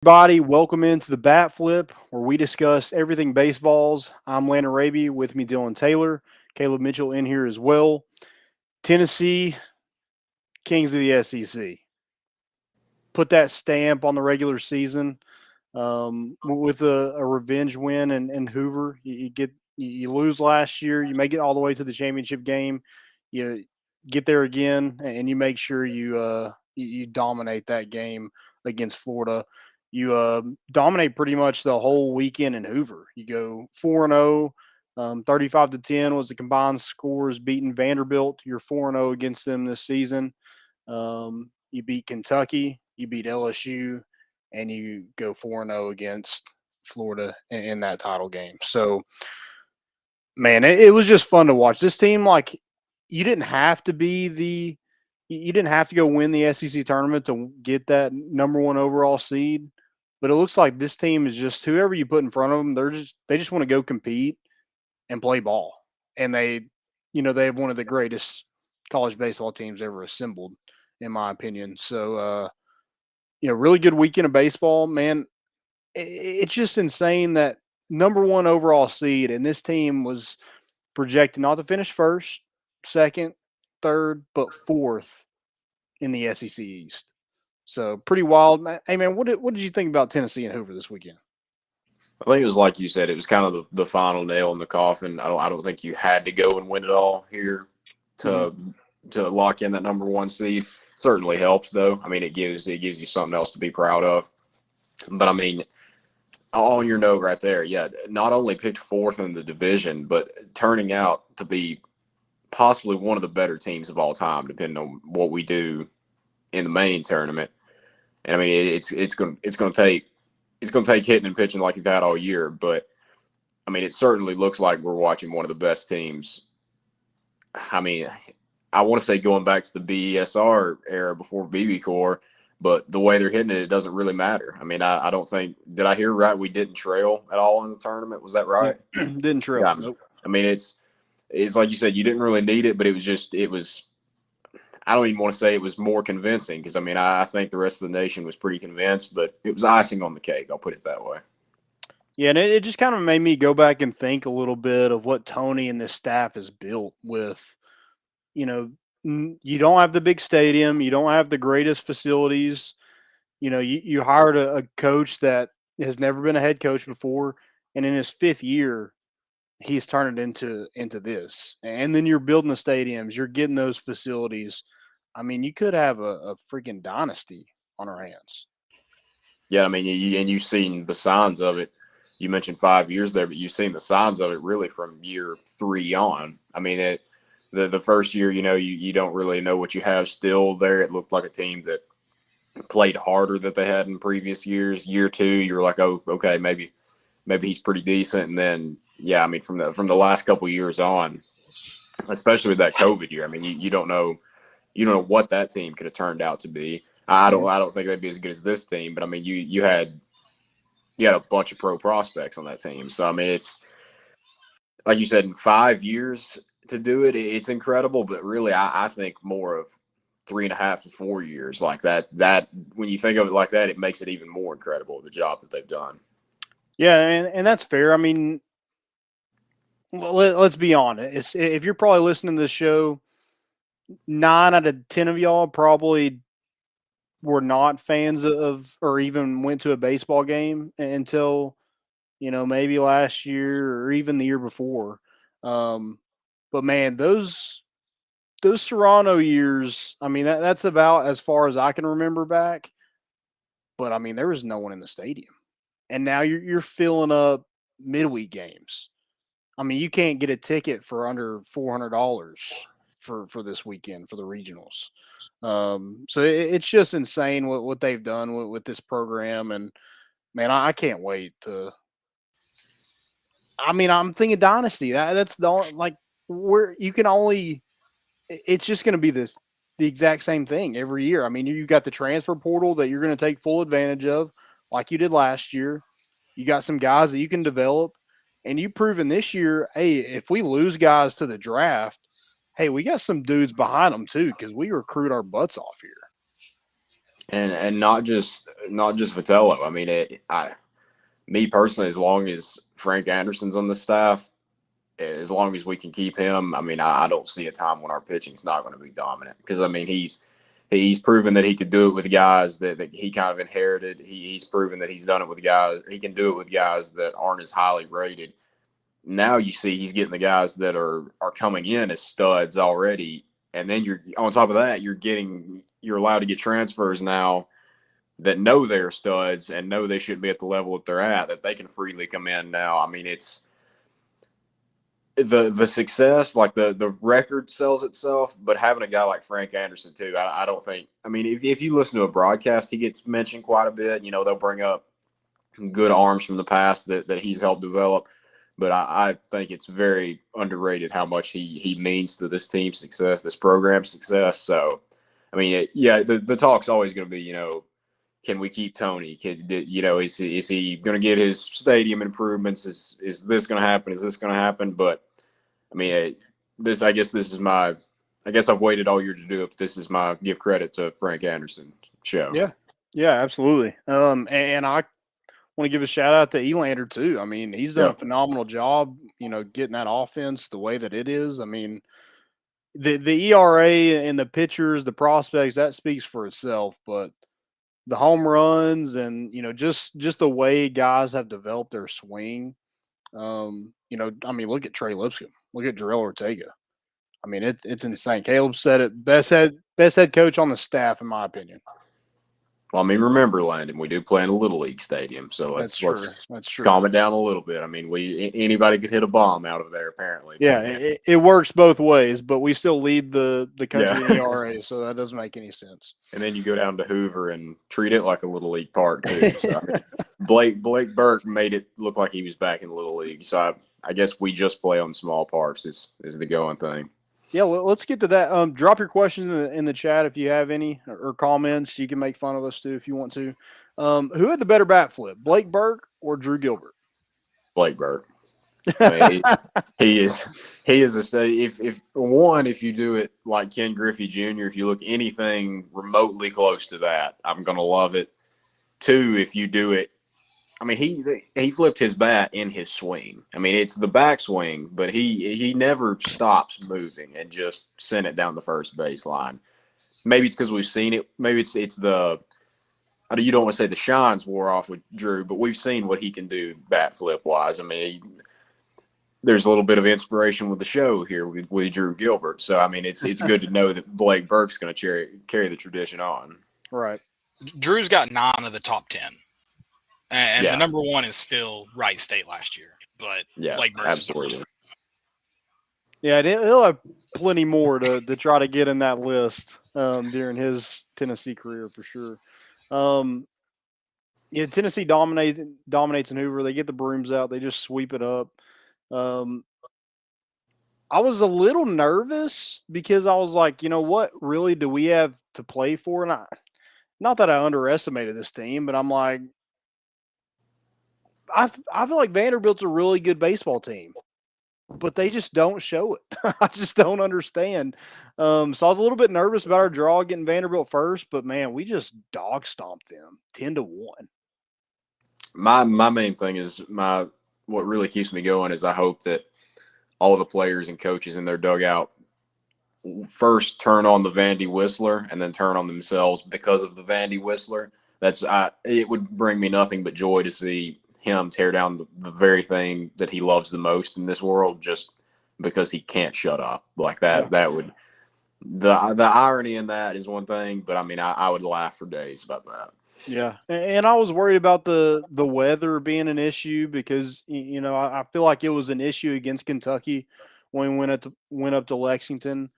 Everybody, welcome into the Bat Flip, where we discuss everything baseballs. I'm Landon Raby. With me, Dylan Taylor, Caleb Mitchell in here as well. Tennessee, Kings of the SEC. Put that stamp on the regular season with a revenge win in Hoover. You lose last year. You make it all the way to the championship game. You get there again, and you make sure you dominate that game against Florida. You dominate pretty much the whole weekend in Hoover. You go 4-0. 35-10 was the combined scores, beating Vanderbilt. You're 4-0 against them this season. You beat Kentucky, you beat LSU, and you go 4-0 against Florida in that title game. So, man, it was just fun to watch. This team, like, you didn't have to you didn't have to go win the SEC tournament to get that number one overall seed. But it looks like this team is just whoever you put in front of them, they just want to go compete and play ball. And they have one of the greatest college baseball teams ever assembled, in my opinion. So, really good weekend of baseball, man. It's just insane that number one overall seed, and this team was projected not to finish first, second, third, but fourth in the SEC East. So pretty wild. Hey man, what did you think about Tennessee and Hoover this weekend? I think it was like you said. It was kind of the final nail in the coffin. I don't think you had to go and win it all here to to lock in that number one seed. Certainly helps though. I mean, it gives you something else to be proud of. But I mean, on your note right there, yeah, not only picked fourth in the division, but turning out to be possibly one of the better teams of all time, depending on what we do in the main tournament. And I mean, it's going to take hitting and pitching like you've had all year, but I mean, it certainly looks like we're watching one of the best teams. I mean, I want to say going back to the BESR era before BB Core, but the way they're hitting it, it doesn't really matter. I mean, I don't think, did I hear right? We didn't trail at all in the tournament. Was that right? Didn't trail. Yeah. Nope. I mean, it's like you said, you didn't really need it, but I don't even want to say it was more convincing because, I mean, I think the rest of the nation was pretty convinced, but it was icing on the cake. I'll put it that way. Yeah, and it just kind of made me go back and think a little bit of what Tony and this staff has built with, you don't have the big stadium, you don't have the greatest facilities. You hired a coach that has never been a head coach before, and in his fifth year, he's turned it into this. And then you're building the stadiums, you're getting those facilities. I mean, you could have a freaking dynasty on our hands. Yeah, I mean, you've seen the signs of it. You mentioned 5 years there, but you've seen the signs of it really from year 3 on. I mean, the first year, you don't really know what you have still there. It looked like a team that played harder than they had in previous years. Year 2, you were like, oh, okay, maybe he's pretty decent. And then, yeah, I mean, from the last couple of years on, especially with that COVID year, I mean, you don't know what that team could have turned out to be. I don't think they'd be as good as this team, but I mean, you had a bunch of pro prospects on that team. So I mean, it's like you said, in 5 years to do it, it's incredible. But really, I think more of 3.5 to 4 years like that. That when you think of it like that, it makes it even more incredible the job that they've done. Yeah, and that's fair. I mean, let's be honest. If you're probably listening to this show, 9 out of 10 of y'all probably were not fans of or even went to a baseball game until maybe last year or even the year before. But man, those Serrano years, I mean that's about as far as I can remember back. But I mean, there was no one in the stadium, and now you're filling up midweek games. I mean, you can't get a ticket for under $400 for this weekend for the regionals. So it's just insane what they've done with this program, and man, I can't wait to. I mean, I'm thinking dynasty. That's the like where you can only. It's just going to be the exact same thing every year. I mean, you got the transfer portal that you're going to take full advantage of, like you did last year. You got some guys that you can develop, and you've proven this year. Hey, if we lose guys to the draft, hey, we got some dudes behind them too because we recruit our butts off here. and not just Vitello. I mean, me personally, as long as Frank Anderson's on the staff, as long as we can keep him, I mean, I don't see a time when our pitching's not going to be dominant. Because I mean, he's proven that he could do it with guys that he kind of inherited. He's proven that he's done it with guys. He can do it with guys that aren't as highly rated. Now you see he's getting the guys that are coming in as studs already, and then you're on top of that, you're allowed to get transfers now that know they're studs and know they shouldn't be at the level that they're at, that they can freely come in now. I mean, it's the success, like the record sells itself, but having a guy like Frank Anderson too, I don't think. I mean, if you listen to a broadcast, he gets mentioned quite a bit. You know, they'll bring up good arms from the past that he's helped develop. But I think it's very underrated how much he means to this team's success, this program's success. So, I mean, the talk's always going to be, you know, can we keep Tony? Is he going to get his stadium improvements? Is this going to happen? Is this going to happen? But I mean, I guess I've waited all year to do it, but this is my give credit to Frank Anderson show. Yeah, absolutely. And I want to give a shout out to Elander too. I mean, he's done a phenomenal job, you know, getting that offense the way that it is. I mean, the ERA and the pitchers, the prospects, that speaks for itself. But the home runs and, you know, just the way guys have developed their swing. You know, I mean, look at Trey Lipscomb, look at Jarrell Ortega. I mean, it's insane. Caleb said it best head coach on the staff, in my opinion. Well, I mean, remember, Landon, we do play in a little league stadium, so let's calm it down a little bit. I mean, anybody could hit a bomb out of there, apparently. Yeah, it works both ways, but we still lead the country in ERA, so that doesn't make any sense. And then you go down to Hoover and treat it like a little league park too. So I mean, Blake Burke made it look like he was back in the little league. So I guess we just play on small parks is the going thing. Yeah, well, let's get to that. Drop your questions in the chat if you have any or comments. You can make fun of us too if you want to. Who had the better bat flip, Blake Burke or Drew Gilbert? Blake Burke. I mean, he is if you do it like Ken Griffey Jr., if you look anything remotely close to that, I'm gonna love it. 2, if you do it, I mean, he flipped his bat in his swing. I mean, it's the backswing, but he never stops moving and just sent it down the first baseline. Maybe it's because we've seen it. Maybe it's the you don't want to say the shines wore off with Drew, but we've seen what he can do bat flip wise. I mean, there's a little bit of inspiration with the show here with Drew Gilbert. So I mean, it's good to know that Blake Burke's going to carry the tradition on. Right. Drew's got 9 of the top 10. And the number 1 is still Wright State last year, but Blake Burke absolutely. Yeah, he'll have plenty more to try to get in that list during his Tennessee career for sure. Yeah, Tennessee dominates in Hoover. They get the brooms out. They just sweep it up. I was a little nervous because I was like, you know, what really do we have to play for? And not that I underestimated this team, but I'm like, I feel like Vanderbilt's a really good baseball team, but they just don't show it. I just don't understand. So I was a little bit nervous about our draw getting Vanderbilt first, but man, we just dog stomped them 10-1. My main thing is what really keeps me going is I hope that all the players and coaches in their dugout first turn on the Vandy Whistler and then turn on themselves because of the Vandy Whistler. It would bring me nothing but joy to see him tear down the very thing that he loves the most in this world just because he can't shut up like that. Yeah. That would the irony in that is one thing, but I mean I would laugh for days about that. Yeah, and I was worried about the weather being an issue because you know I feel like it was an issue against Kentucky when we went up to Lexington.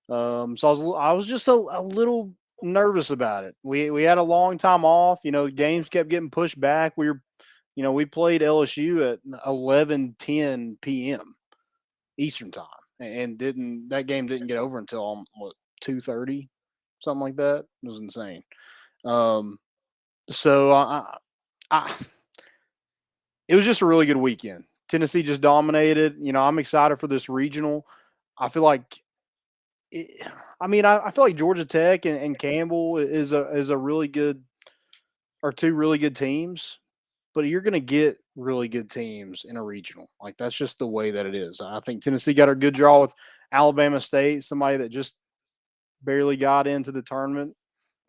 So I was just a little nervous about it. We had a long time off. You know, games kept getting pushed back. We played LSU at 11:10 p.m. Eastern time, and that game didn't get over until 2:30, something like that. It was insane. So it was just a really good weekend. Tennessee just dominated. You know, I'm excited for this regional. I feel like I feel like Georgia Tech and Campbell is a really good are two really good teams, but you're going to get really good teams in a regional. Like that's just the way that it is. I think Tennessee got a good draw with Alabama State, somebody that just barely got into the tournament.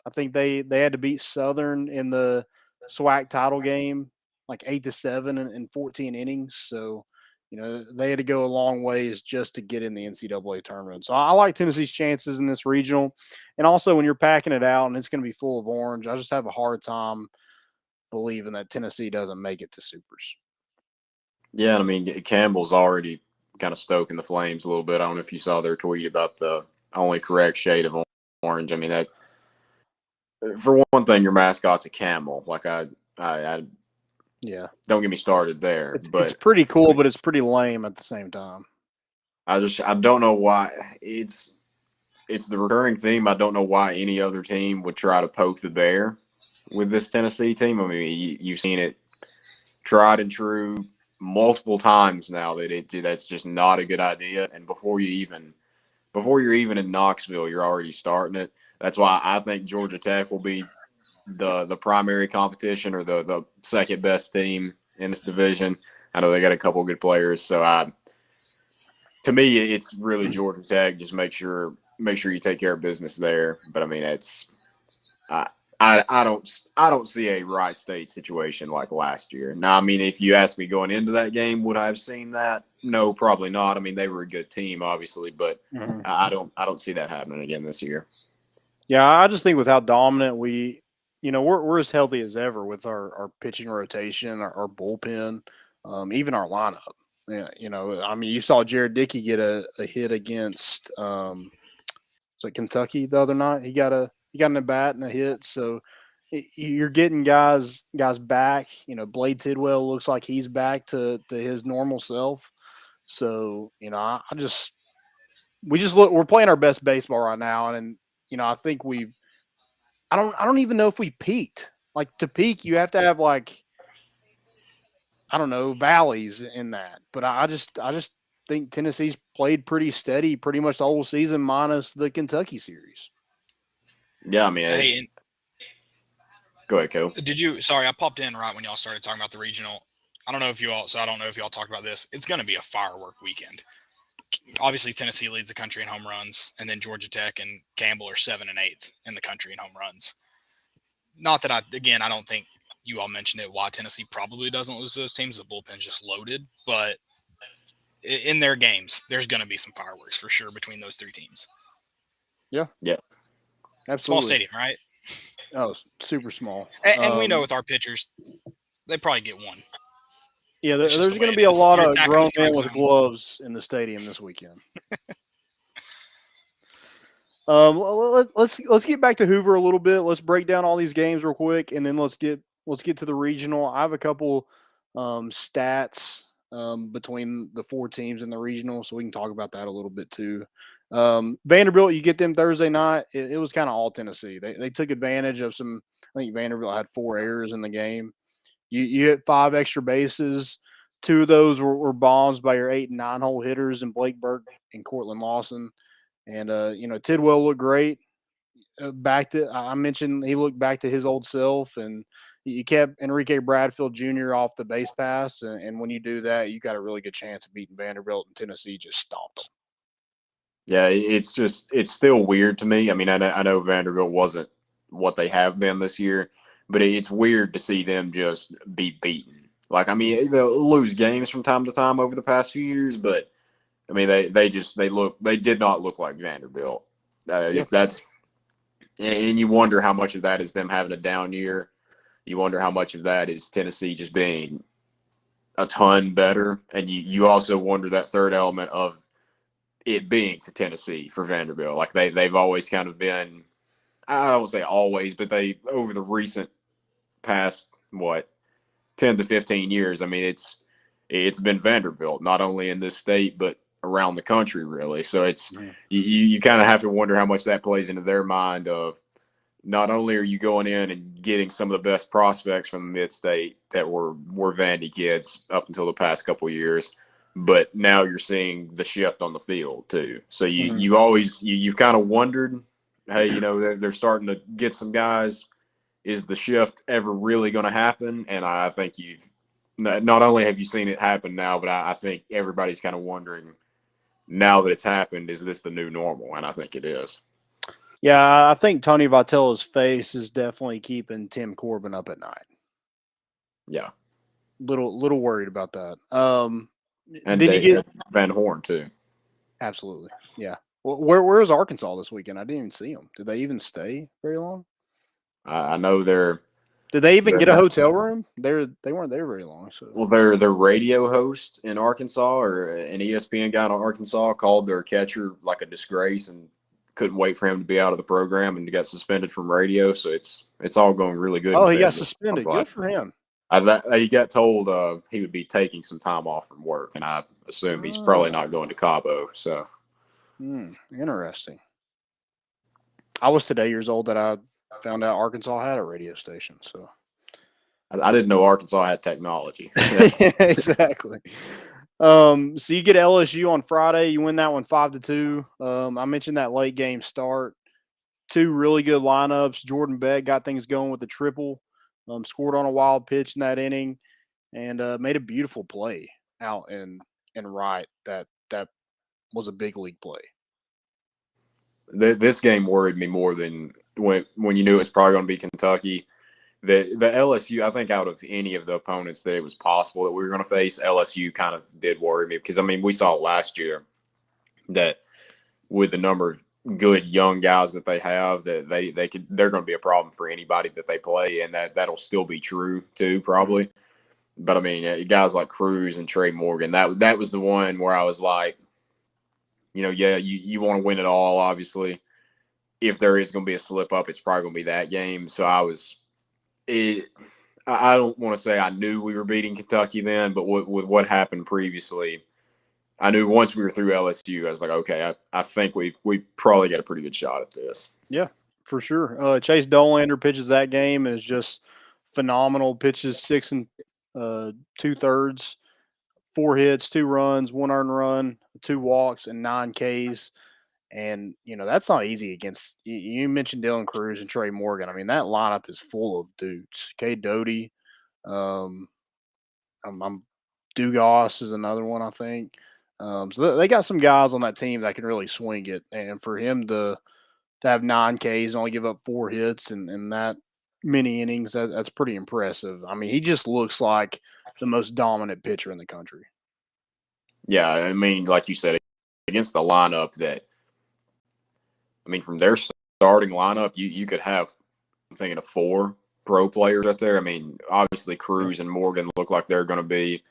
I think they had to beat Southern in the SWAC title game, like 8-7 in 14 innings. So, they had to go a long ways just to get in the NCAA tournament. So I like Tennessee's chances in this regional. And also when you're packing it out and it's going to be full of orange, I just have a hard time believing that Tennessee doesn't make it to supers. Yeah, I mean, Campbell's already kind of stoking the flames a little bit. I don't know if you saw their tweet about the only correct shade of orange. I mean, that for one thing, your mascot's a camel. Like Yeah, don't get me started there. It's pretty cool, but it's pretty lame at the same time. I don't know why it's the recurring theme. I don't know why any other team would try to poke the bear with this Tennessee team. I mean, you've seen it tried and true multiple times now that's just not a good idea. And before you're even in Knoxville, you're already starting it. That's why I think Georgia Tech will be the primary competition or the second best team in this division. I know they got a couple of good players, so to me, it's really Georgia Tech. Just make sure you take care of business there. But I mean, I don't see a Wright State situation like last year. Now, I mean, if you ask me going into that game, would I have seen that? No, probably not. I mean, they were a good team, obviously, but I don't see that happening again this year. Yeah, I just think with how dominant we're as healthy as ever with our pitching rotation, our bullpen, even our lineup. Yeah, I mean, you saw Jared Dickey get a hit against was it Kentucky the other night? He got an at bat and a hit. So you're getting guys back. Blade Tidwell looks like he's back to his normal self. So we're playing our best baseball right now, and I think I don't even know if we peaked. Like to peak, you have to have like I don't know valleys in that. But I just think Tennessee's played pretty steady, pretty much the whole season minus the Kentucky series. Yeah, I mean, go ahead, Cole. Sorry, I popped in right when y'all started talking about the regional. I don't know if y'all talked about this. It's going to be a firework weekend. Obviously, Tennessee leads the country in home runs, and then Georgia Tech and Campbell are 7 and 8th in the country in home runs. Not that I don't think you all mentioned it, why Tennessee probably doesn't lose those teams. The bullpen's just loaded, but in their games, there's going to be some fireworks for sure between those three teams. Yeah. Absolutely. Small stadium, right? Oh, super small. And we know with our pitchers, they probably get one. Yeah, there's going to be a lot of grown men with gloves in the stadium this weekend. Let's get back to Hoover a little bit. Let's break down all these games real quick, and then let's get to the regional. I have a couple stats between the four teams in the regional, so we can talk about that a little bit too. Vanderbilt, you get them Thursday night. It was kind of all Tennessee. They took advantage of some. I think Vanderbilt had 4 errors in the game. You hit 5 extra bases. 2 of those were bombs by your 8 and 9 hole hitters and Blake Burke and Cortland Lawson. And Tidwell looked great. I mentioned he looked back to his old self, and you kept Enrique Bradfield Jr. off the base pass. And when you do that, you got a really good chance of beating Vanderbilt, and Tennessee just stomped them. Yeah, it's still weird to me. I mean, I know Vanderbilt wasn't what they have been this year, but it's weird to see them just be beaten. Like, I mean, they'll lose games from time to time over the past few years, but I mean, they did not look like Vanderbilt. That's, and you wonder how much of that is them having a down year. You wonder how much of that is Tennessee just being a ton better, and you also wonder that third element of it being to Tennessee for Vanderbilt. Like they've always kind of been, I don't say always, but they over the recent past 10 to 15 years. I mean, it's been Vanderbilt, not only in this state but around the country, really. So it's you kind of have to wonder how much that plays into their mind of not only are you going in and getting some of the best prospects from the mid-state that were Vandy kids up until the past couple of years, but now you're seeing the shift on the field too. So Mhm. you've kind of wondered, hey, you know, they're starting to get some guys. Is the shift ever really going to happen? And I think not only have you seen it happen now, but I think everybody's kind of wondering now that it's happened, is this the new normal? And I think it is. Yeah, I think Tony Vitello's face is definitely keeping Tim Corbin up at night. Yeah. Little worried about that. And Then you get Van Horn too. absolutely, yeah. Where is Arkansas this weekend? I didn't even see them. Did they even stay very long? I know they're. Did they even get a not- hotel room? They weren't there very long. So Well, their radio host in Arkansas, or an ESPN guy in Arkansas, called their catcher like a disgrace and couldn't wait for him to be out of the program and got suspended from radio. So it's all going really good. oh, in he got Fayetteville. suspended. I'm glad. Good for him. He got told he would be taking some time off from work, and I assume he's probably not going to Cabo. So, Interesting. I was today years old that I found out Arkansas had a radio station. So I didn't know Arkansas had technology. exactly. So you get LSU on Friday. You win that one 5-2. I mentioned that late game start. Two really good lineups. Jordan Beck got things going with the triple. Scored on a wild pitch in that inning, and made a beautiful play out and right. That was a big league play. This game worried me more than when you knew it was probably going to be Kentucky. The LSU, I think out of any of the opponents that it was possible that we were going to face, LSU kind of did worry me because, I mean, we saw last year that with the number of good young guys that they have, that they're going to be a problem for anybody that they play, and that'll still be true too, probably. But I mean, guys like Cruz and Trey Morgan, that was the one where I was like, you know, yeah, you want to win it all, obviously. If there is going to be a slip up, it's probably going to be that game. So I don't want to say I knew we were beating Kentucky then, but with what happened previously, I knew once we were through LSU, I was like, okay, I think we probably got a pretty good shot at this. Yeah, for sure. Chase Dolander pitches that game and is just phenomenal. Pitches 6 2/3, 4 hits, 2 runs, 1 earned run, 2 walks, and 9 Ks. And that's not easy against. You mentioned Dylan Cruz and Trey Morgan. I mean, that lineup is full of dudes. Cade Doty, I'm Dugas is another one, I think. So they got some guys on that team that can really swing it. And for him to have 9 Ks and only give up 4 hits and that many innings, that's pretty impressive. I mean, he just looks like the most dominant pitcher in the country. Yeah, I mean, like you said, against the lineup that, I mean, from their starting lineup, you could have, I'm thinking of 4 pro players out there. I mean, obviously Cruz and Morgan look like they're going to be.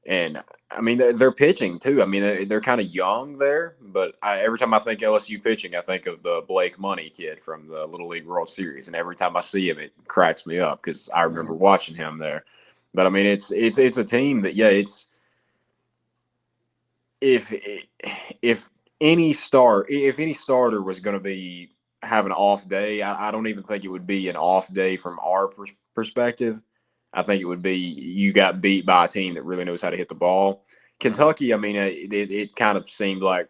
And, I mean, they're pitching, too. I mean, they're kind of young there. But every time I think LSU pitching, I think of the Blake Money kid from the Little League World Series. And every time I see him, it cracks me up because I remember watching him there. But, I mean, it's a team that, yeah, it's – if any starter was going to be have an off day, I don't even think it would be an off day from our perspective. I think it would be you got beat by a team that really knows how to hit the ball. Kentucky, I mean, it kind of seemed like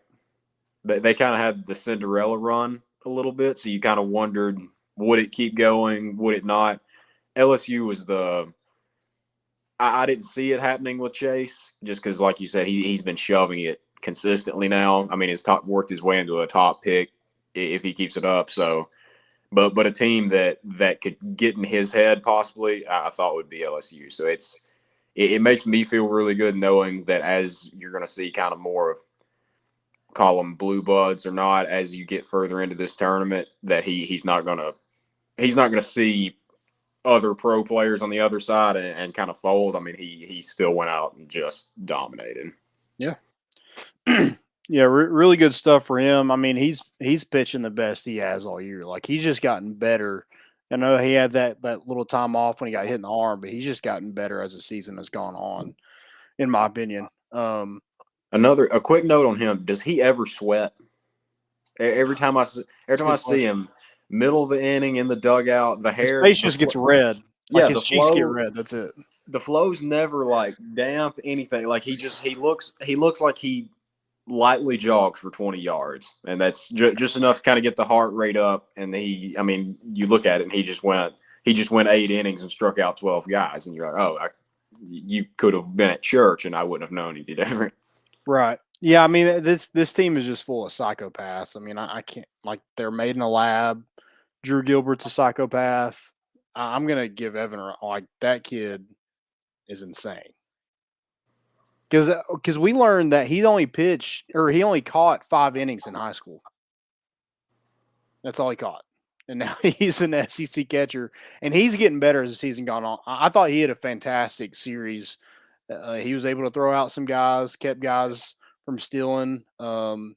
they kind of had the Cinderella run a little bit, so you kind of wondered, would it keep going? Would it not? LSU was I didn't see it happening with Chase just because, like you said, he's been shoving it consistently now. I mean, worked his way into a top pick if he keeps it up. So, but a team that could get in his head possibly, I thought would be LSU. So it makes me feel really good knowing that as you're going to see kind of more of, call them blue buds or not, as you get further into this tournament, that he's not going to see other pro players on the other side and kind of fold. I mean, he still went out and just dominated. Yeah. Yeah, really good stuff for him. I mean, he's pitching the best he has all year. Like, he's just gotten better. I know he had that little time off when he got hit in the arm, but he's just gotten better as the season has gone on, in my opinion. A quick note on him: does he ever sweat? Every time I see him, middle of the inning in the dugout, the hair his face just gets red. Like, his cheeks get flow, red. That's it. the flow's never like damp anything. Like he looks like he lightly jogged for 20 yards, and that's just enough to kind of get the heart rate up. And you look at it, and he just went 8 innings and struck out 12 guys, and you're like, oh, you could have been at church, and I wouldn't have known he did everything. Right. Yeah. I mean, this team is just full of psychopaths. I mean, I can't, like, they're made in a lab. Drew Gilbert's a psychopath. I'm gonna give Evan, like, that kid is insane. Because we learned that he only caught 5 innings in high school. That's all he caught. And now he's an SEC catcher, and he's getting better as the season gone on. I thought he had a fantastic series. He was able to throw out some guys, kept guys from stealing. Stole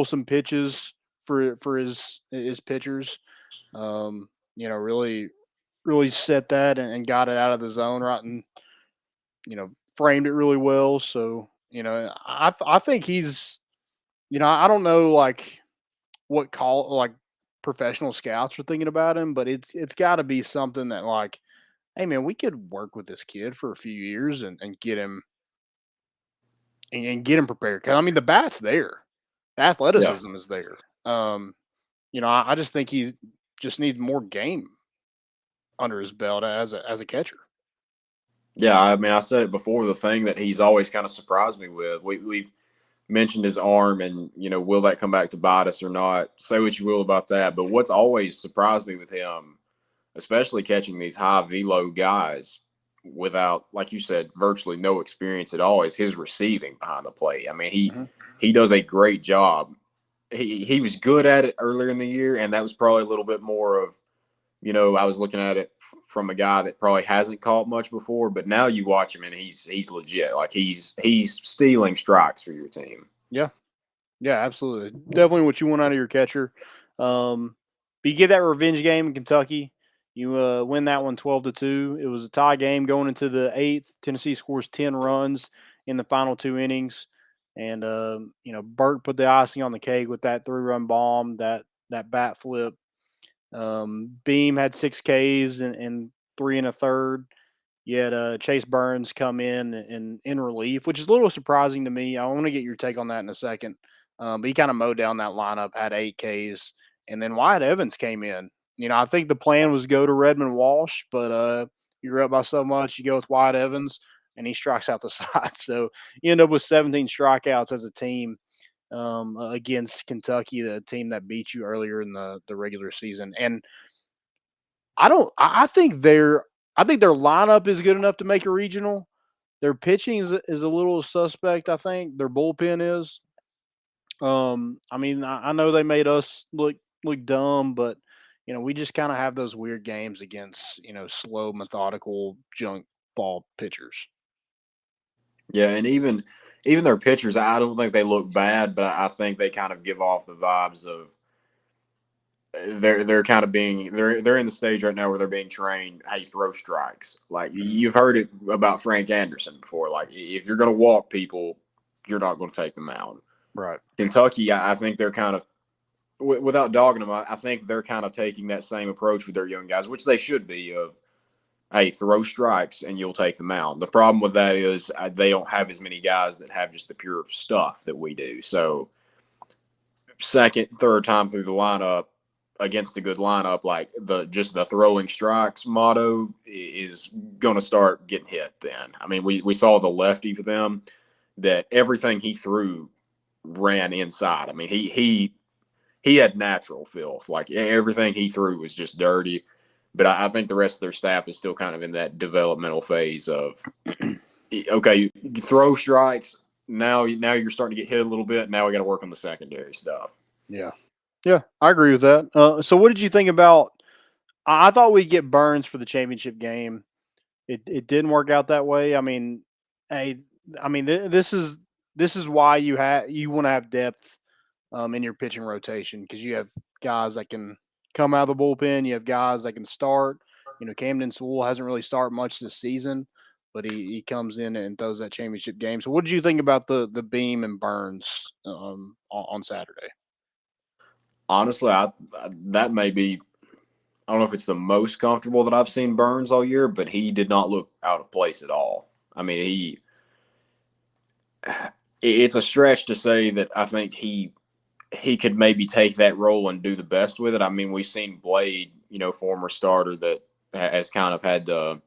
some pitches for his pitchers. Really, really set that and got it out of the zone right, and framed it really well. So I think he's, I don't know, like, what professional scouts are thinking about him, but it's got to be something that, like, hey man, we could work with this kid for a few years and get him and get him prepared. Cause I mean, the bat's there, the athleticism is there. I just think he just needs more game under his belt as a catcher. Yeah, I mean, I said it before. The thing that he's always kind of surprised me with, we've mentioned his arm, and will that come back to bite us or not? Say what you will about that, but what's always surprised me with him, especially catching these high velo guys without, like you said, virtually no experience at all, is his receiving behind the plate. I mean, he does a great job. He was good at it earlier in the year, and that was probably a little bit more of, I was looking at it from a guy that probably hasn't caught much before, but now you watch him and he's legit. Like he's stealing strikes for your team. Yeah, absolutely, definitely what you want out of your catcher. But you get that revenge game in Kentucky. You win that one 12-2. It was a tie game going into the 8th. Tennessee scores 10 runs in the final 2 innings, and Burt put the icing on the cake with that 3-run bomb, that bat flip. Beam had 6 Ks and 3 1/3. You had Chase Burns come in relief, which is a little surprising to me. I want to get your take on that in a second. But he kind of mowed down that lineup, had 8 Ks, and then Wyatt Evans came in. I think the plan was go to Redmond Walsh, but you're up by so much, you go with Wyatt Evans, and he strikes out the side. So you end up with 17 strikeouts as a team against Kentucky, the team that beat you earlier in the regular season. And I think their lineup is good enough to make a regional. Their pitching is a little suspect. I think their bullpen is. I mean, I know they made us look dumb, but we just kind of have those weird games against slow, methodical junk ball pitchers. Yeah, and even their pitchers, I don't think they look bad, but I think they kind of give off the vibes of they're kind of being they're in the stage right now where they're being trained. Hey, throw strikes. Like you've heard it about Frank Anderson before. Like if you're going to walk people, you're not going to take them out. Right. Kentucky, I think they're kind of, without dogging them, I think they're kind of taking that same approach with their young guys, which they should be. Of hey, throw strikes and you'll take them out. The problem with that is they don't have as many guys that have just the pure stuff that we do. So second, third time through the lineup against a good lineup, like the throwing strikes motto is going to start getting hit then. I mean, we saw the lefty for them that everything he threw ran inside. I mean, he had natural filth. Like everything he threw was just dirty. But I think the rest of their staff is still kind of in that developmental phase of, okay, you throw strikes. Now you're starting to get hit a little bit. Now we got to work on the secondary stuff. Yeah, I agree with that. So what did you think about? I thought we'd get Burns for the championship game. It didn't work out that way. I mean, this is why you want to have depth in your pitching rotation, because you have guys that can come out of the bullpen. You have guys that can start. Camden Sewell hasn't really started much this season, but he comes in and throws that championship game. So what did you think about the Beam and Burns on Saturday? Honestly, that may be I don't know if it's the most comfortable that I've seen Burns all year, but he did not look out of place at all. I mean, it's a stretch to say that I think he could maybe take that role and do the best with it. I mean, we've seen Blade, former starter that has kind of had to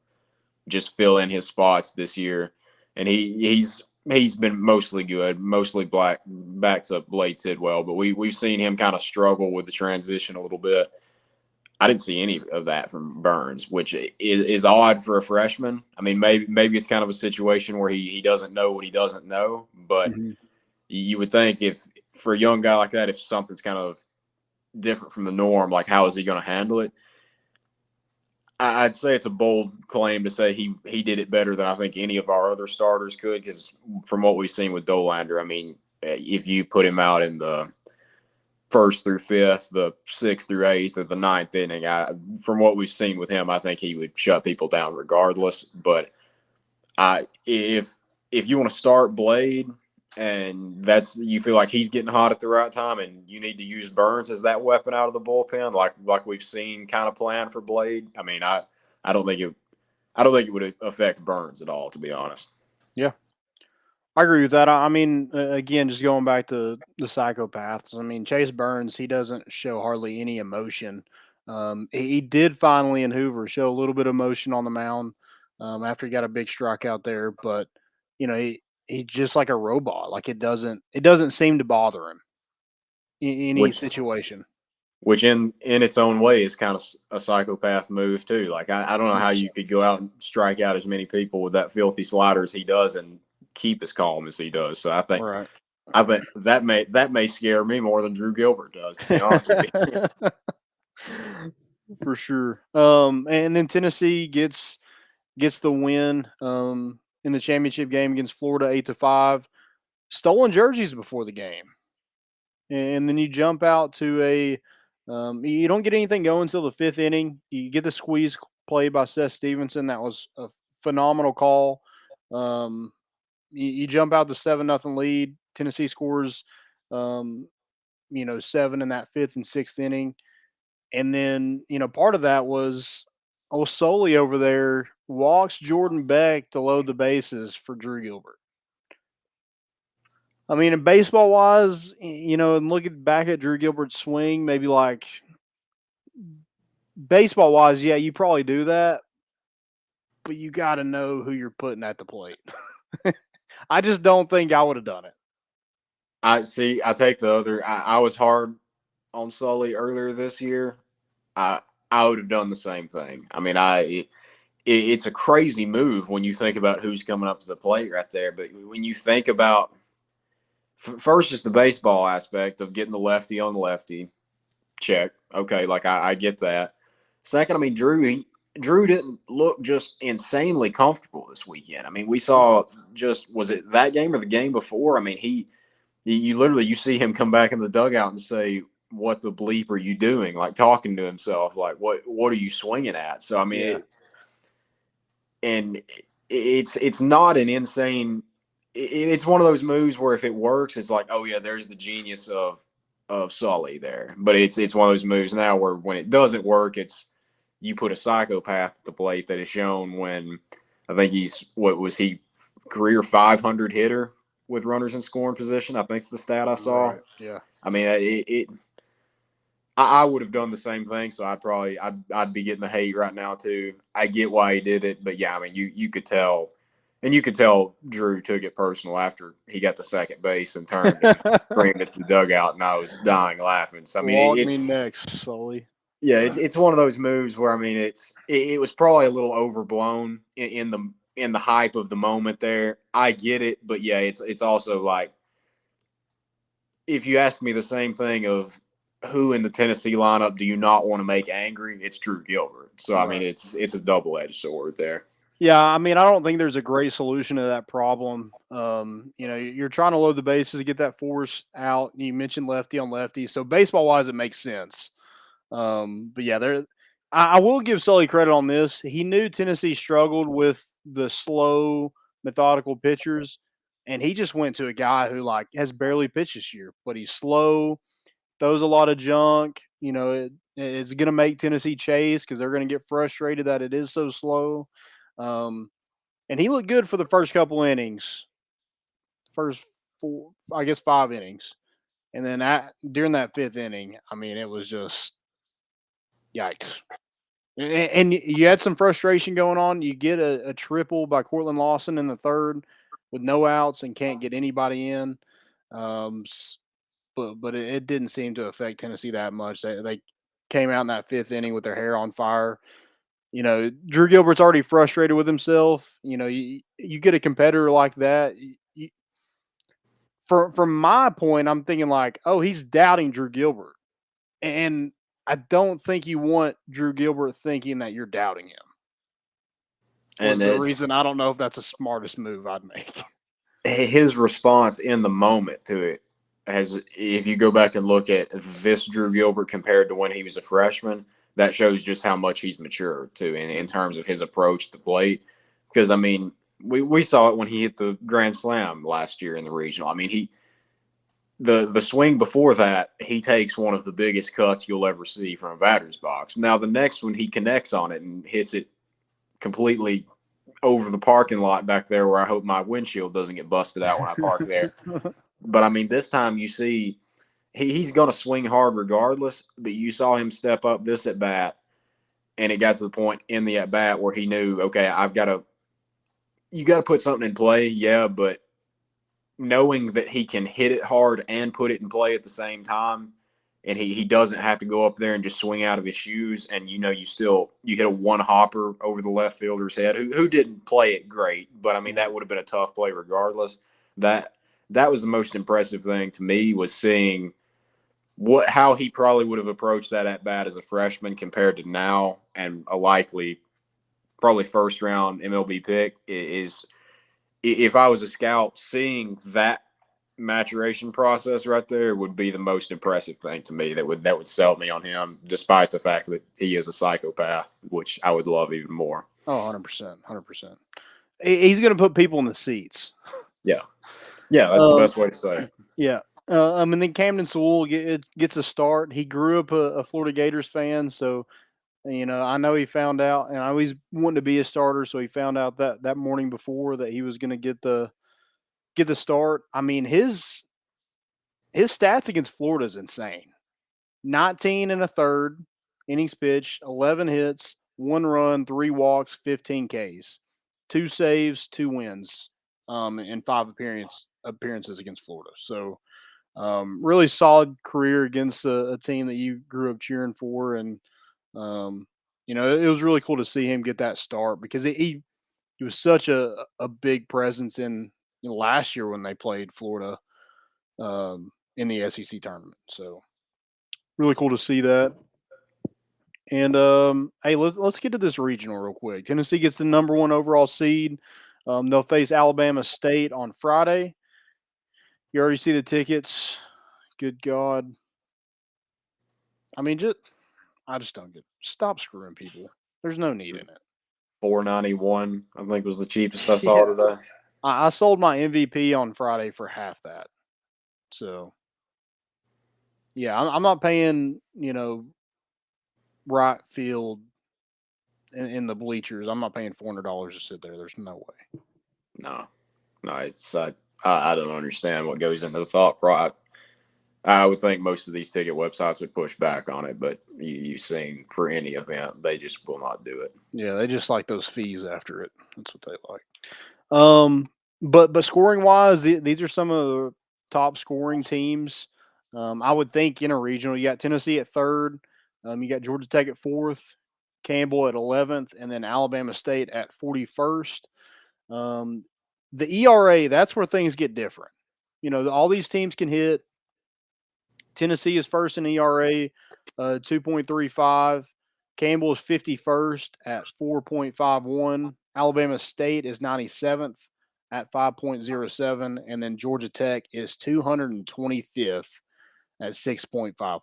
just fill in his spots this year, and he's been mostly good, mostly back to Blade Tidwell, but we've seen him kind of struggle with the transition a little bit. I didn't see any of that from Burns, which is odd for a freshman. I mean, maybe it's kind of a situation where he doesn't know what he doesn't know, but you would think if for a young guy like that, if something's kind of different from the norm, like how is he going to handle it? I'd say it's a bold claim to say he did it better than I think any of our other starters could, because from what we've seen with Dolander, I mean, if you put him out in the first through fifth, the sixth through eighth, or the ninth inning, from what we've seen with him, I think he would shut people down regardless. But if you want to start Blade and you feel like he's getting hot at the right time, and you need to use Burns as that weapon out of the bullpen, like we've seen kind of plan for Blade. I mean, I don't think it would affect Burns at all, to be honest. Yeah, I agree with that. I mean, again, just going back to the psychopaths. I mean, Chase Burns, he doesn't show hardly any emotion. He did finally in Hoover show a little bit of emotion on the mound after he got a big strikeout there, but he's just like a robot. Like it doesn't seem to bother him in any situation. Which in its own way is kind of a psychopath move too. Like I don't know how you could go out and strike out as many people with that filthy slider as he does and keep as calm as he does. So I think that may scare me more than Drew Gilbert does, to be honest with you. For sure. And then Tennessee gets the win in the championship game against Florida 8-5. Stolen jerseys before the game. And then you jump out to you don't get anything going until the fifth inning. You get the squeeze play by Seth Stevenson. That was a phenomenal call. You jump out to 7-0 lead. Tennessee scores, 7 in that fifth and sixth inning. And then, part of that was Sully over there walks Jordan Beck to load the bases for Drew Gilbert. I mean, in baseball wise, and looking back at Drew Gilbert's swing, maybe like baseball wise, yeah, you probably do that, but you got to know who you're putting at the plate. I just don't think I would have done it. I take the other. I was hard on Sully earlier this year. I would have done the same thing. I mean, it's a crazy move when you think about who's coming up to the plate right there. But when you think about first, just the baseball aspect of getting the lefty on lefty, check. Okay, like I get that. Second, I mean, Drew didn't look just insanely comfortable this weekend. I mean, we saw was it that game or the game before? I mean, you see him come back in the dugout and say, "What the bleep are you doing?" Like talking to himself, like, "What are you swinging at?" So I mean, it's not an insane. It's one of those moves where if it works, it's like, oh yeah, there's the genius of Sully there. But it's one of those moves now where when it doesn't work, it's you put a psychopath at the plate that is shown when I think he's career 500 hitter with runners in scoring position. I think it's the stat I saw. Right. Yeah. I mean, I would have done the same thing, so I'd be getting the hate right now too. I get why he did it, but yeah, I mean, you could tell. And you could tell Drew took it personal after he got to second base and turned and screamed at the dugout, and I was dying laughing. So I mean, Walk me next, Sully. Yeah, it's one of those moves where I mean, it was probably a little overblown in the hype of the moment there. I get it, but yeah, it's also like if you ask me the same thing of who in the Tennessee lineup do you not want to make angry, it's Drew Gilbert. So I mean, it's a double-edged sword there. Yeah, I mean, I don't think there's a great solution to that problem. You're trying to load the bases, get that force out. You mentioned lefty on lefty, so baseball-wise, it makes sense. But yeah, I will give Sully credit on this. He knew Tennessee struggled with the slow, methodical pitchers, and he just went to a guy who has barely pitched this year, but he's slow. throws a lot of junk. It's going to make Tennessee chase because they're going to get frustrated that it is so slow. And he looked good for the first couple innings, first 5 innings. And then during that 5th inning, I mean, it was just yikes. And you had some frustration going on. You get a triple by Cortland Lawson in the 3rd with no outs and can't get anybody in. But it didn't seem to affect Tennessee that much. They came out in that 5th inning with their hair on fire. Drew Gilbert's already frustrated with himself. You get a competitor like that. From my point, I'm thinking like, oh, he's doubting Drew Gilbert. And I don't think you want Drew Gilbert thinking that you're doubting him. And the reason I don't know if that's the smartest move I'd make. His response in the moment to it if you go back and look at this Drew Gilbert compared to when he was a freshman, that shows just how much he's matured too in terms of his approach to the plate. Because I mean, we saw it when he hit the grand slam last year in the regional. I mean, the swing before that, he takes one of the biggest cuts you'll ever see from a batter's box. Now the next one, he connects on it and hits it completely over the parking lot back there where I hope my windshield doesn't get busted out when I park there. But, I mean, this time you see he's going to swing hard regardless, but you saw him step up this at-bat, and it got to the point in the at-bat where he knew, okay, you got to put something in play, yeah, but knowing that he can hit it hard and put it in play at the same time, and he doesn't have to go up there and just swing out of his shoes, and you hit a one-hopper over the left fielder's head, who didn't play it great, but, I mean, that would have been a tough play regardless. That was the most impressive thing to me, was seeing how he probably would have approached that at bat as a freshman compared to now, and a likely probably first round MLB pick is if I was a scout, seeing that maturation process right there would be the most impressive thing to me. That would sell me on him, despite the fact that he is a psychopath, which I would love even more. Oh, 100%. He's going to put people in the seats. Yeah. Yeah, that's the best way to say it. Yeah. And then Camden Sewell gets a start. He grew up a Florida Gators fan, so I know he found out, and I always wanted to be a starter, so he found out that morning before that he was going to get the start. I mean, his stats against Florida is insane. 19 and a third innings pitched, 11 hits, 1 run, 3 walks, 15 Ks, 2 saves, 2 wins, and 5 appearances against Florida. So, really solid career against a team that you grew up cheering for, and it was really cool to see him get that start because he was such a big presence in last year when they played Florida in the SEC tournament. So, really cool to see that. And hey, let's get to this regional real quick. Tennessee gets the #1 overall seed. They'll face Alabama State on Friday. You already see the tickets. Good God. I mean, I just don't stop screwing people. There's no need in it. $491, I think, was the cheapest I saw today. I sold my MVP on Friday for half that. So, yeah, I'm not paying, right field in the bleachers. I'm not paying $400 to sit there. There's no way. No, it's I don't understand what goes into the thought process. I would think most of these ticket websites would push back on it, but you've seen for any event, they just will not do it. Yeah, they just like those fees after it. That's what they like. But scoring wise, these are some of the top scoring teams. I would think in a regional, you got Tennessee at 3rd, you got Georgia Tech at 4th, Campbell at 11th, and then Alabama State at 41st. The ERA, that's where things get different. All these teams can hit. Tennessee is first in ERA, 2.35. Campbell is 51st at 4.51. Alabama State is 97th at 5.07. And then Georgia Tech is 225th at 6.54.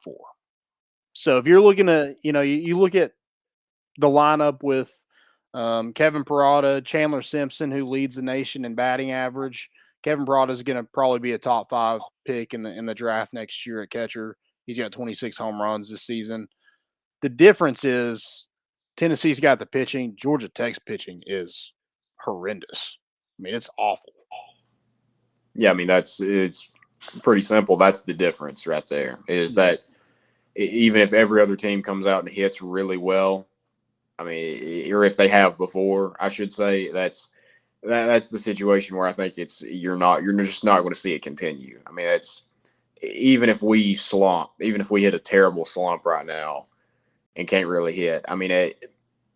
So if you're looking at, you look at the lineup with Kevin Parada, Chandler Simpson, who leads the nation in batting average. Kevin Parada is going to probably be a top 5 pick in the draft next year at catcher. He's got 26 home runs this season. The difference is Tennessee's got the pitching. Georgia Tech's pitching is horrendous. I mean, it's awful. Yeah, I mean, it's pretty simple. That's the difference right there, is that even if every other team comes out and hits really well, I mean, or if they have before, I should say, that's the situation where I think you're just not going to see it continue. I mean, even if we slump, even if we hit a terrible slump right now and can't really hit, I mean,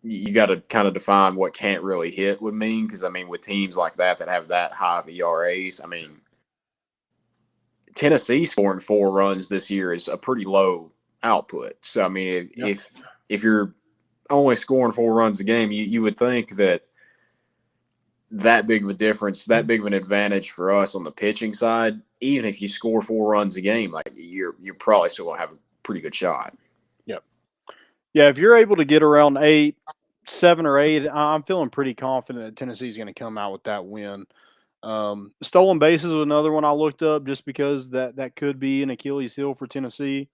you got to kind of define what can't really hit would mean, because I mean, with teams like that have that high of ERAs, I mean, Tennessee scoring 4 runs this year is a pretty low output. So I mean, if you're only scoring 4 runs a game, you would think that big of a difference, that big of an advantage for us on the pitching side, even if you score 4 runs a game, like you're probably still going to have a pretty good shot. Yep. Yeah, if you're able to get around 7 or 8, I'm feeling pretty confident that Tennessee's going to come out with that win. Stolen bases was another one I looked up just because that could be an Achilles heel for Tennessee.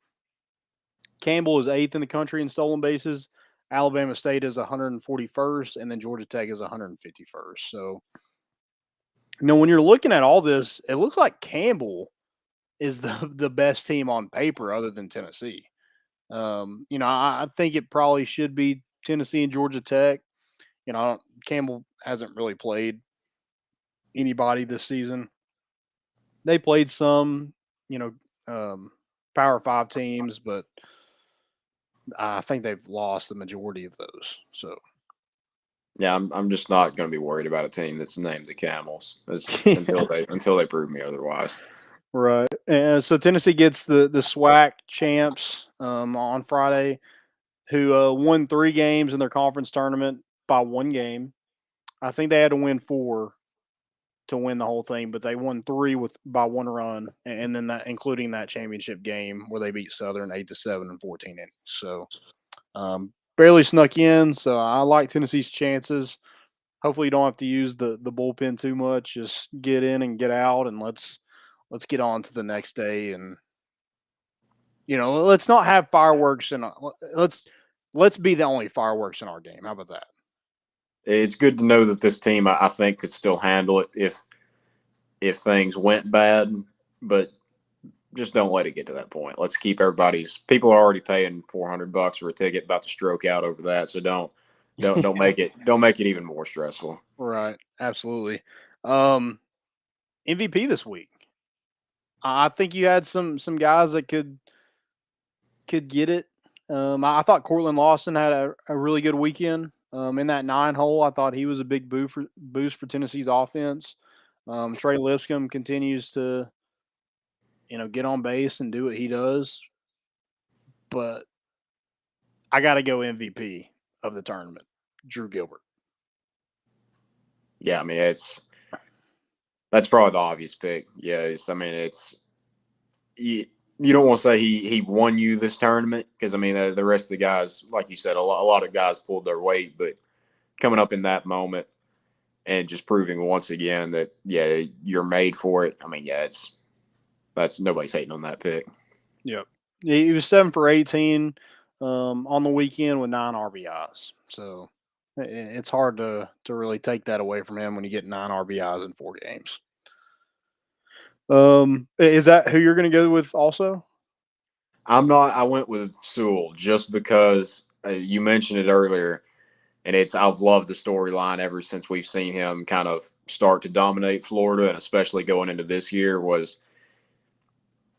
Campbell is 8th in the country in stolen bases. Alabama State is 141st, and then Georgia Tech is 151st. So, when you're looking at all this, it looks like Campbell is the best team on paper other than Tennessee. I think it probably should be Tennessee and Georgia Tech. Campbell hasn't really played anybody this season. They played some, Power 5 teams, but I think they've lost the majority of those. So, yeah, I'm just not going to be worried about a team that's named the Camels until they prove me otherwise. Right. And so Tennessee gets the SWAC champs on Friday, who won 3 games in their conference tournament by 1 game. I think they had to win 4 to win the whole thing, but they won 3 by 1 run, and then that including that championship game where they beat Southern 8-7 in 14 innings. So barely snuck in. So I like Tennessee's chances. Hopefully you don't have to use the bullpen too much. Just get in and get out, and let's get on to the next day. And let's not have fireworks, and let's be the only fireworks in our game. How about that? It's good to know that this team, I think, could still handle it if things went bad, but just don't let it get to that point. Let's keep people are already paying $400 for a ticket, about to stroke out over that. So don't make it even more stressful. Right. Absolutely. MVP this week. I think you had some guys that could get it. I thought Cortland Lawson had a really good weekend. In that 9 hole, I thought he was a big boost for Tennessee's offense. Trey Lipscomb continues to, get on base and do what he does. But I got to go MVP of the tournament, Drew Gilbert. Yeah, I mean, that's probably the obvious pick. Yeah, you don't want to say he won you this tournament, because I mean the rest of the guys, like you said, a lot of guys pulled their weight, but coming up in that moment and just proving once again that you're made for it. I mean, that's nobody's hating on that pick. Yep, he was 7 for 18 on the weekend with 9 RBIs. So it's hard to really take that away from him when you get 9 RBIs in 4 games. Is that who you're going to go with also? I'm not. I went with Sewell just because you mentioned it earlier, and I've loved the storyline ever since we've seen him kind of start to dominate Florida, and especially going into this year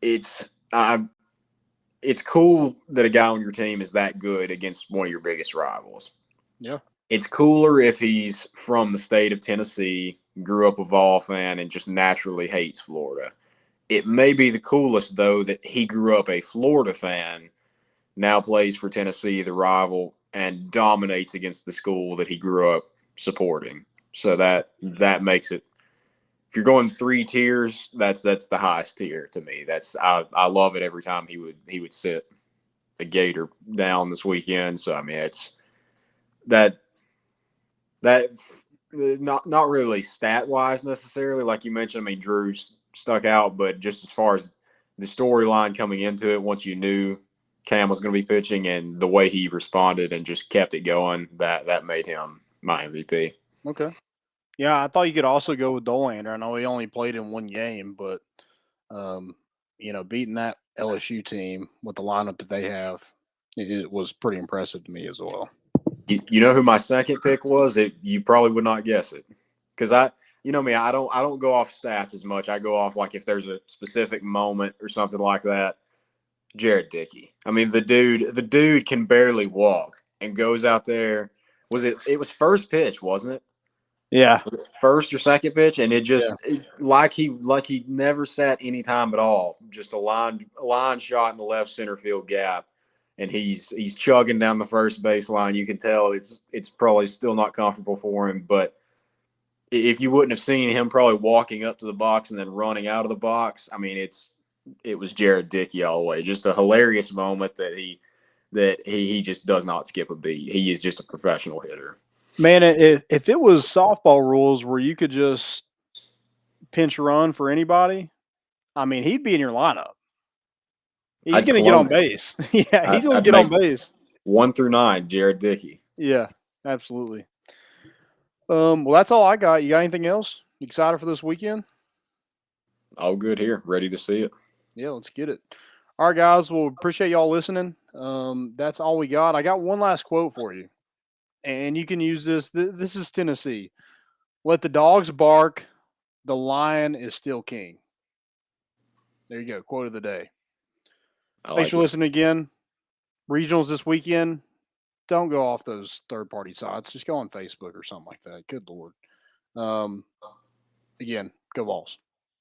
it's cool that a guy on your team is that good against one of your biggest rivals. Yeah. It's cooler if he's from the state of Tennessee, grew up a Vol fan, and just naturally hates Florida. It may be the coolest, though, that he grew up a Florida fan, now plays for Tennessee, the rival, and dominates against the school that he grew up supporting. So that makes it. If you're going 3 tiers, that's the highest tier to me. I love it every time he would sit a Gator down this weekend. So I mean, it's that not really stat wise necessarily, like you mentioned. I mean, Drew's stuck out, but just as far as the storyline coming into it, once you knew Cam was going to be pitching, and the way he responded and just kept it going, that made him my MVP. Okay. Yeah, I thought you could also go with Dolander. I know he only played in one game, but beating that LSU team with the lineup that they have, it was pretty impressive to me as well. You know who my second pick was? You probably would not guess it, because I don't go off stats as much. I go off like if there's a specific moment or something like that. Jared Dickey. I mean, the dude can barely walk and goes out there. It was first pitch, wasn't it? Yeah. First or second pitch, and like he never sat any time at all. Just a line shot in the left center field gap, and he's chugging down the first baseline. You can tell it's probably still not comfortable for him, but if you wouldn't have seen him probably walking up to the box and then running out of the box, I mean, it was Jared Dickey all the way. Just a hilarious moment that he just does not skip a beat. He is just a professional hitter. Man, if it was softball rules where you could just pinch run for anybody, I mean, he'd be in your lineup. He's going to get on base. Yeah, he's going to get on base. 1 through 9, Jared Dickey. Yeah, absolutely. Well, that's all I got. You got anything else? You excited for this weekend? All good here. Ready to see it. Yeah, let's get it. All right, guys. Well, appreciate y'all listening. That's all we got. I got one last quote for you, and you can use this. This is Tennessee. Let the dogs bark. The lion is still king. There you go. Quote of the day. Thanks for listening again. Regionals this weekend. Don't go off those third-party sites. Just go on Facebook or something like that. Good Lord. Again, go Vols.